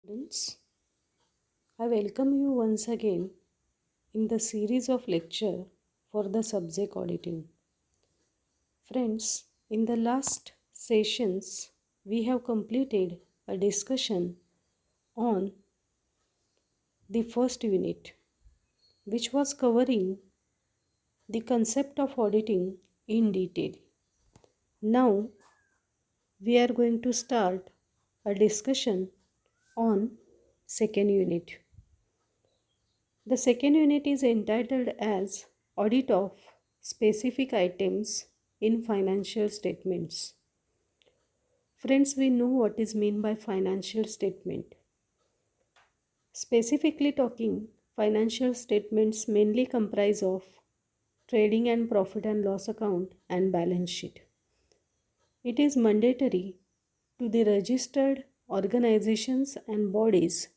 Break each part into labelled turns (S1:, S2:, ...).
S1: Friends, I welcome you once again in the series of lecture for the subject auditing. Friends, in the last sessions, we have completed a discussion on the first unit, which was covering the concept of auditing in detail. Now, we are going to start a discussion on second unit. The second unit is entitled as Audit of Specific Items in Financial Statements. Friends, we know what is meant by financial statement. Specifically talking, financial statements mainly comprise of trading and profit and loss account and balance sheet. It is mandatory to the registered organizations and bodies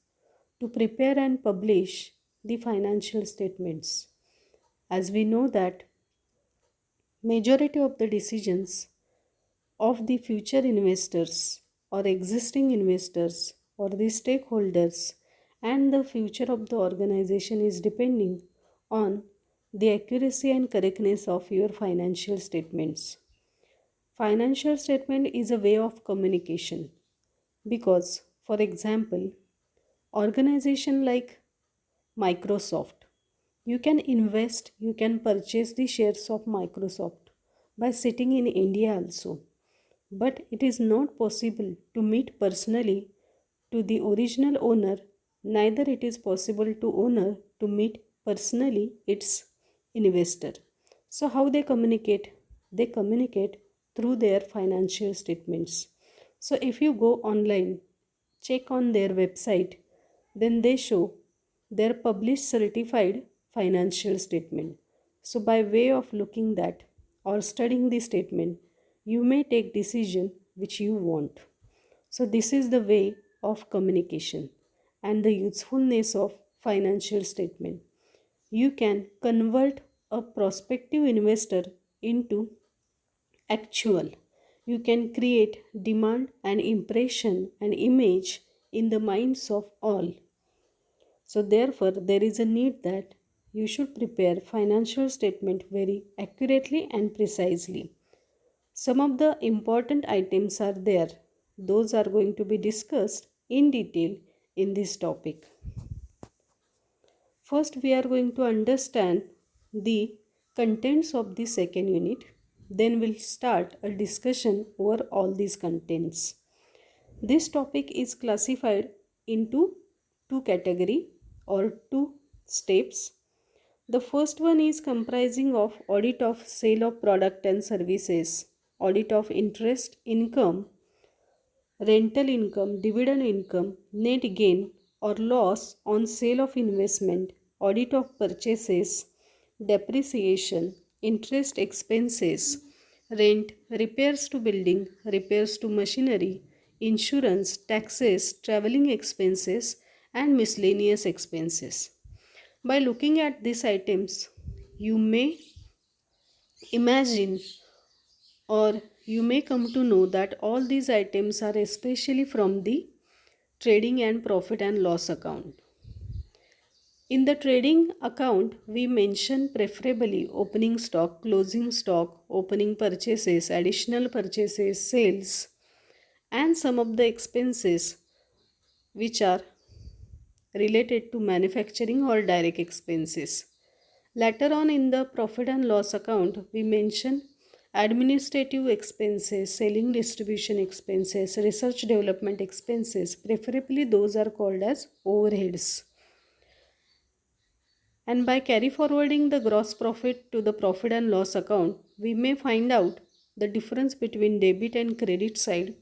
S1: to prepare and publish the financial statements. As we know that majority of the decisions of the future investors or existing investors or the stakeholders and the future of the organization is depending on the accuracy and correctness of your financial statements. Financial statement is a way of communication because, for example, organization like Microsoft, you can invest, you can purchase the shares of Microsoft by sitting in India also. But it is not possible to meet personally to the original owner, neither it is possible to owner to meet personally its investor. So how they communicate? They communicate through their financial statements. So if you go online, check on their website, then they show their published certified financial statement. So by way of looking that or studying the statement, you may take decision which you want. So this is the way of communication and the usefulness of financial statement. You can convert a prospective investor into actual. You can create demand and impression and image in the minds of all. So therefore there is a need that you should prepare financial statement very accurately and precisely. Some of the important items are there. Those are going to be discussed in detail in this topic. First, we are going to understand the contents of the second unit. Then we'll start a discussion over all these contents. This topic is classified into two categories or two steps. The first one is comprising of audit of sale of product and services, audit of interest income, rental income, dividend income, net gain or loss on sale of investment, audit of purchases, depreciation, interest expenses, rent, repairs to building, repairs to machinery, insurance, taxes, traveling expenses, and miscellaneous expenses. By looking at these items, you may imagine or you may come to know that all these items are especially from the trading and profit and loss account. In the trading account, we mention preferably opening stock, closing stock, opening purchases, additional purchases, sales, and some of the expenses which are related to manufacturing or direct expenses. Later on in the profit and loss account, we mention administrative expenses, selling distribution expenses, research development expenses, preferably those are called as overheads. And by carry forwarding the gross profit to the profit and loss account, we may find out the difference between debit and credit side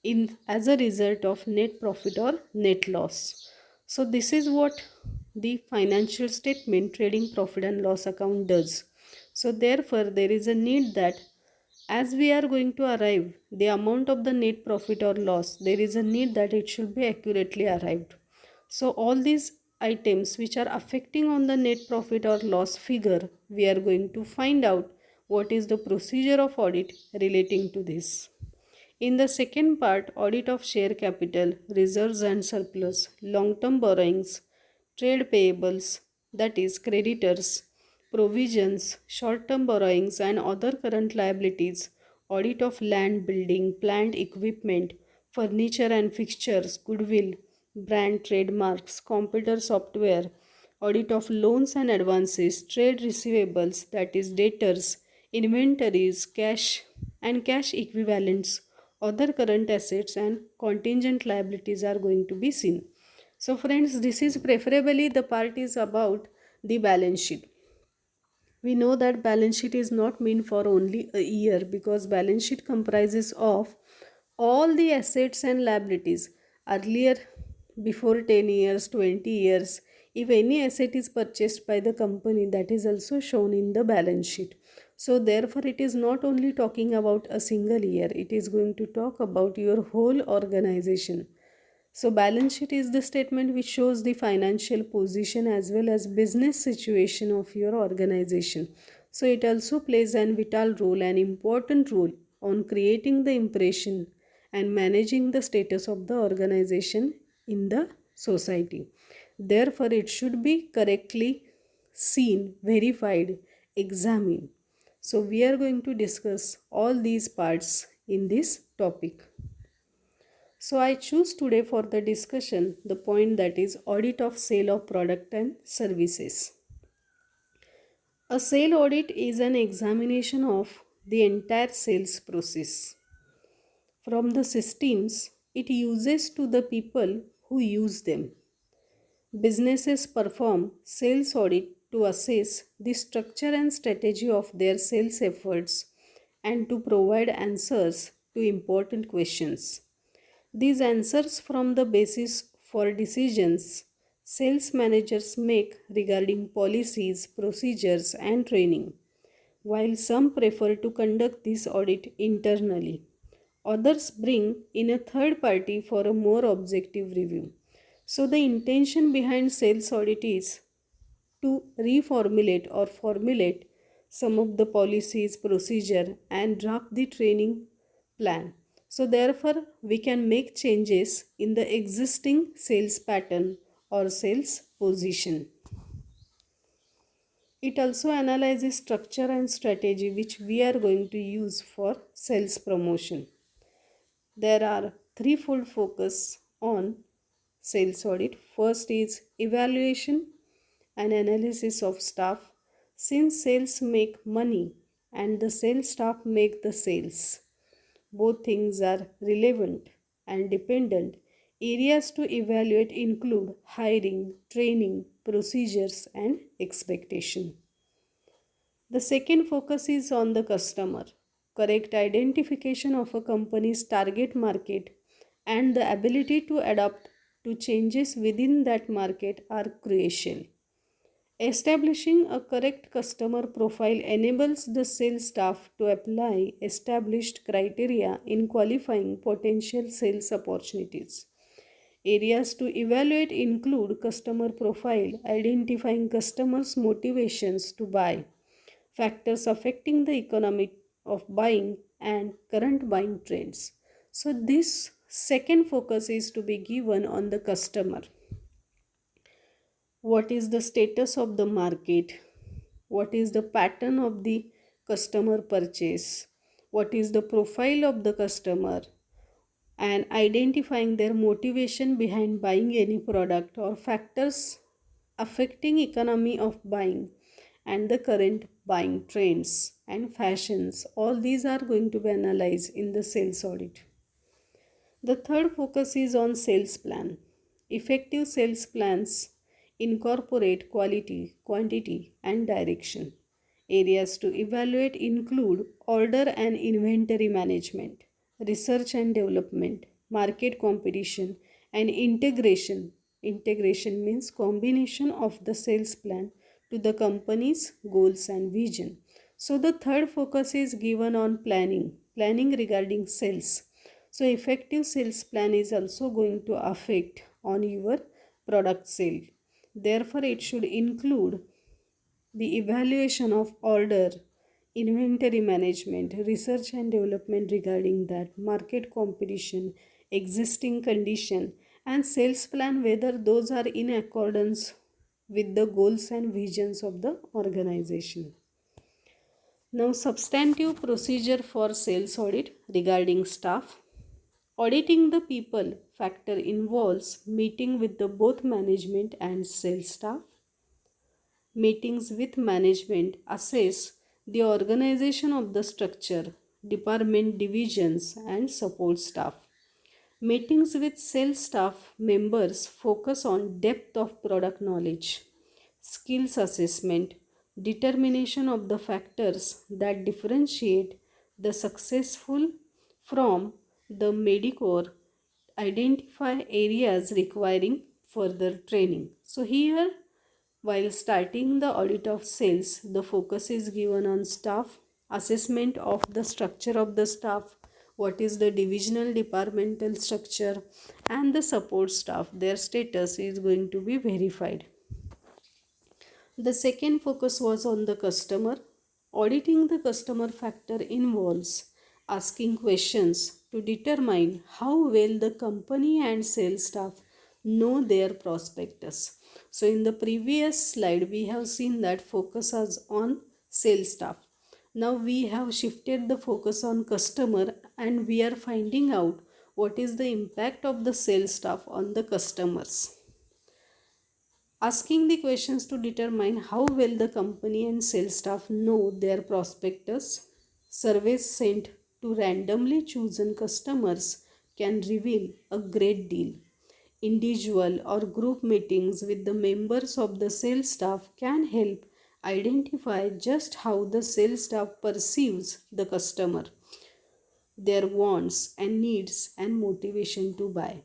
S1: in as a result of net profit or net loss. So this is what the financial statement trading profit and loss account does. So therefore there is a need that as we are going to arrive the amount of the net profit or loss, there is a need that it should be accurately arrived. So all these items which are affecting on the net profit or loss figure, we are going to find out what is the procedure of audit relating to this. In the second part, audit of share capital, reserves and surplus, long-term borrowings, trade payables, that is creditors, provisions, short-term borrowings and other current liabilities, audit of land, building, plant equipment, furniture and fixtures, goodwill, brand trademarks, computer software, audit of loans and advances, trade receivables, that is debtors, inventories, cash and cash equivalents, other current assets and contingent liabilities are going to be seen. So friends, this is preferably the part is about the balance sheet. We know that balance sheet is not meant for only a year, because balance sheet comprises of all the assets and liabilities. Earlier, before 10 years, 20 years, if any asset is purchased by the company, that is also shown in the balance sheet. So therefore it is not only talking about a single year, it is going to talk about your whole organization. So, balance sheet is the statement which shows the financial position as well as business situation of your organization. So, it also plays an vital role, an important role on creating the impression and managing the status of the organization in the society. Therefore, it should be correctly seen, verified, examined. So, we are going to discuss all these parts in this topic. So I choose today for the discussion the point that is audit of sale of product and services. A sale audit is an examination of the entire sales process, from the systems it uses to the people who use them. Businesses perform sales audit to assess the structure and strategy of their sales efforts and to provide answers to important questions. These answers form the basis for decisions sales managers make regarding policies, procedures, and training. While some prefer to conduct this audit internally, others bring in a third party for a more objective review. So, the intention behind sales audit is to reformulate or formulate some of the policies, procedure, and draft the training plan. So, therefore, we can make changes in the existing sales pattern or sales position. It also analyzes structure and strategy which we are going to use for sales promotion. There are threefold focus on sales audit. First is evaluation and analysis of staff. Since sales make money and the sales staff make the sales, both things are relevant and dependent. Areas to evaluate include hiring, training, procedures, and expectation. The second focus is on the customer. Correct identification of a company's target market and the ability to adapt to changes within that market are crucial. Establishing a correct customer profile enables the sales staff to apply established criteria in qualifying potential sales opportunities. Areas to evaluate include customer profile, identifying customers' motivations to buy, factors affecting the economic of buying, and current buying trends. So, this second focus is to be given on the customer. What is the status of the market? What is the pattern of the customer purchase? What is the profile of the customer? And identifying their motivation behind buying any product or factors affecting economy of buying and the current buying trends and fashions. All these are going to be analyzed in the sales audit. The third focus is on sales plan. Effective sales plans incorporate quality, quantity, and direction. Areas to evaluate include order and inventory management, research and development, market competition, and integration. Integration means combination of the sales plan to the company's goals and vision. So the third focus is given on planning regarding sales. So effective sales plan is also going to affect on your product sale. Therefore, it should include the evaluation of order, inventory management, research and development regarding that, market competition, existing condition, and sales plan whether those are in accordance with the goals and visions of the organization. Now, substantive procedure for sales audit regarding staff. Auditing the people factor involves meeting with the both management and sales staff. Meetings with management assess the organization of the structure, department divisions, and support staff. Meetings with sales staff members focus on depth of product knowledge, skills assessment, determination of the factors that differentiate the successful from the mediocre, identify areas requiring further training. So here, while starting the audit of sales, the focus is given on staff, assessment of the structure of the staff, what is the divisional departmental structure, and the support staff, their status is going to be verified. The second focus was on the customer. Auditing the customer factor involves asking questions to determine how well the company and sales staff know their prospectus. So in the previous slide, we have seen that focus was on sales staff. Now we have shifted the focus on customer and we are finding out what is the impact of the sales staff on the customers. Asking the questions to determine how well the company and sales staff know their prospectus. Surveys sent to randomly chosen customers can reveal a great deal. Individual or group meetings with the members of the sales staff can help identify just how the sales staff perceives the customer, their wants and needs, and motivation to buy.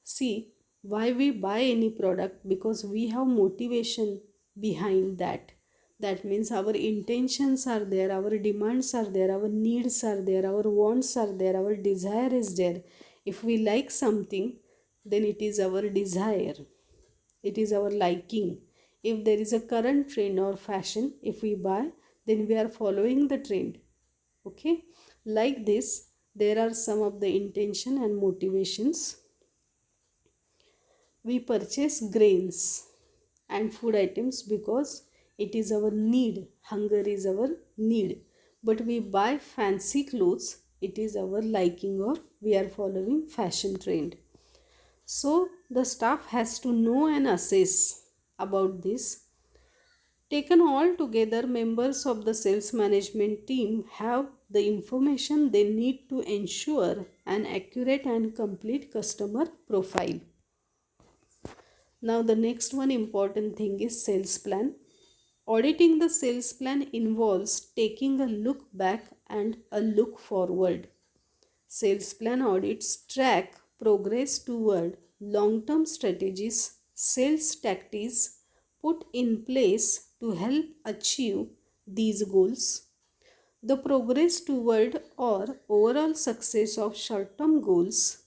S1: See, why we buy any product? Because we have motivation behind that. That means our intentions are there, our demands are there, our needs are there, our wants are there, our desire is there. If we like something, then it is our desire, it is our liking. If there is a current trend or fashion, if we buy, then we are following the trend. Okay, like this, there are some of the intention and motivations. We purchase grains and food items because it is our need, hunger is our need. But we buy fancy clothes, it is our liking, or we are following fashion trend. So the staff has to know and assess about this. Taken all together, members of the sales management team have the information they need to ensure an accurate and complete customer profile. Now the next one important thing is sales plan. Auditing the sales plan involves taking a look back and a look forward. Sales plan audits track progress toward long-term strategies, sales tactics put in place to help achieve these goals. The progress toward or overall success of short-term goals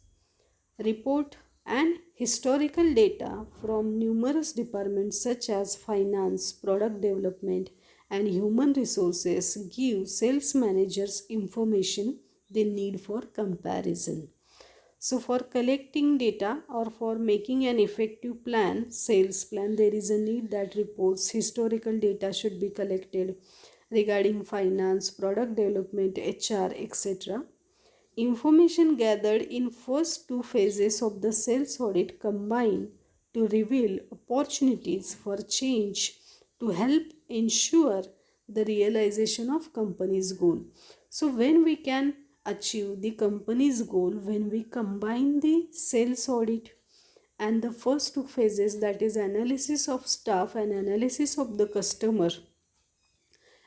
S1: report and historical data from numerous departments such as finance, product development, and human resources give sales managers information they need for comparison. So for collecting data or for making an effective plan, sales plan, there is a need that reports, historical data should be collected regarding finance, product development, HR, etc. Information gathered in first two phases of the sales audit combine to reveal opportunities for change to help ensure the realization of company's goal. So when we can achieve the company's goal, when we combine the sales audit and the first two phases, that is analysis of staff and analysis of the customer,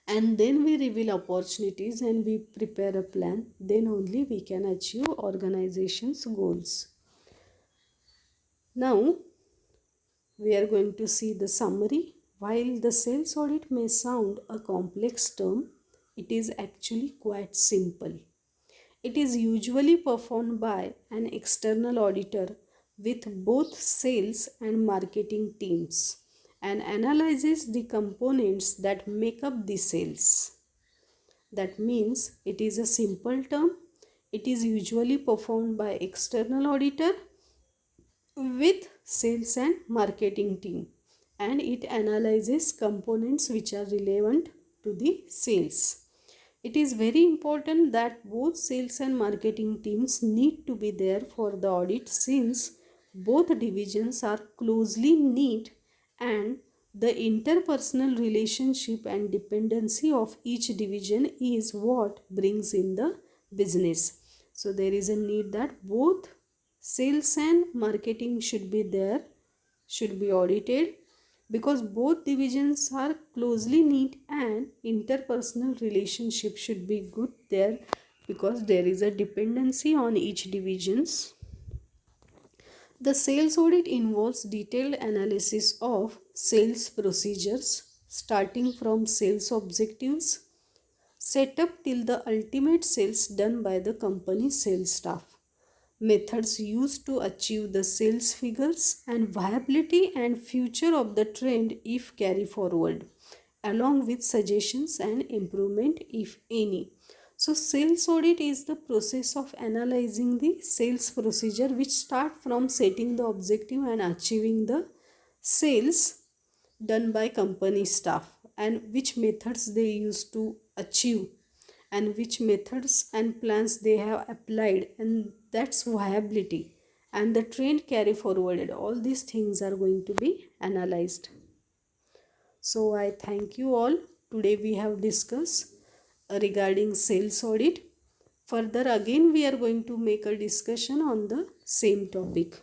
S1: and then we reveal opportunities and we prepare a plan, then only we can achieve organization's goals. Now we are going to see the summary. While the sales audit may sound a complex term, it is actually quite simple. It is usually performed by an external auditor with both sales and marketing teams and analyzes the components that make up the sales. That means it is a simple term. It is usually performed by external auditor with sales and marketing team, and it analyzes components which are relevant to the sales. It is very important that both sales and marketing teams need to be there for the audit, since both divisions are closely knit and the interpersonal relationship and dependency of each division is what brings in the business. So there is a need that both sales and marketing should be there, should be audited, because both divisions are closely knit and interpersonal relationship should be good there, because there is a dependency on each divisions. The sales audit involves detailed analysis of sales procedures starting from sales objectives set up till the ultimate sales done by the company sales staff, methods used to achieve the sales figures, and viability and future of the trend if carry forward, along with suggestions and improvement if any. So sales audit is the process of analyzing the sales procedure which start from setting the objective and achieving the sales done by company staff, and which methods they use to achieve, and which methods and plans they have applied, and that's viability and the trend carry forwarded. All these things are going to be analyzed. So I thank you all. Today we have discussed regarding sales audit. Further again we are going to make a discussion on the same topic.